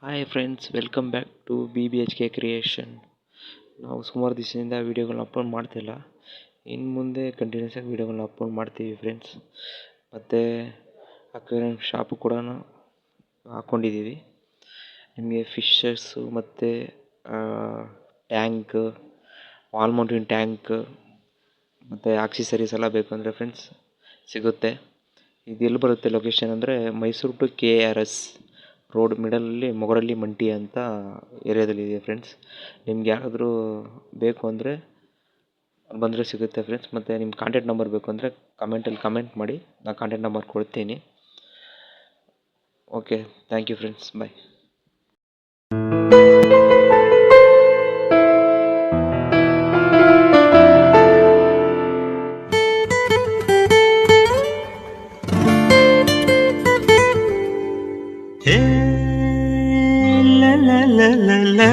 Hi friends, welcome back to BBHK creation. ನಾವು ಸುಮಾರು ದಿವಸದಿಂದ ವೀಡಿಯೋಗಳನ್ನ ಅಪ್ಲೋಡ್ ಮಾಡ್ತಿಲ್ಲ. ಇನ್ನು ಮುಂದೆ ಕಂಟಿನ್ಯೂಸ್ ಆಗಿ ವೀಡಿಯೋಗಳನ್ನ ಅಪ್ಲೋಡ್ ಮಾಡ್ತೀವಿ ಫ್ರೆಂಡ್ಸ್. ಮತ್ತು ಅಕ್ವೇರಿಯಂ ಶಾಪು ಕೂಡ ಹಾಕ್ಕೊಂಡಿದ್ದೀವಿ. ನಿಮಗೆ ಫಿಶಸ್ಸು ಮತ್ತು ಟ್ಯಾಂಕ್, ವಾಲ್ ಮೌಂಟಿಂಗ್ ಟ್ಯಾಂಕ್ ಮತ್ತು ಆಕ್ಸಿಸರೀಸ್ ಎಲ್ಲ ಬೇಕು ಅಂದರೆ ಫ್ರೆಂಡ್ಸ್ ಸಿಗುತ್ತೆ. ಇದು ಎಲ್ಲಿ ಬರುತ್ತೆ ಲೊಕೇಶನ್ ಅಂದರೆ ಮೈಸೂರು ಟು KRS ರೋಡ್ ಮಿಡಲಲ್ಲಿ ಮೊಗರಳ್ಳಿ ಮಂಟಿ ಅಂತ ಏರಿಯಾದಲ್ಲಿದೆ ಫ್ರೆಂಡ್ಸ್. ನಿಮ್ಗೆ ಯಾರಾದರೂ ಬೇಕು ಅಂದರೆ ಬಂದರೆ ಸಿಗುತ್ತೆ ಫ್ರೆಂಡ್ಸ್. ಮತ್ತು ನಿಮ್ಮ ಕಾಂಟ್ಯಾಕ್ಟ್ ನಂಬರ್ ಬೇಕು ಅಂದರೆ ಕಮೆಂಟಲ್ಲಿ ಕಮೆಂಟ್ ಮಾಡಿ, ನಾನು ಕಾಂಟ್ಯಾಕ್ಟ್ ನಂಬರ್ ಕೊಡ್ತೀನಿ. Okay, thank you friends, bye. la la la la la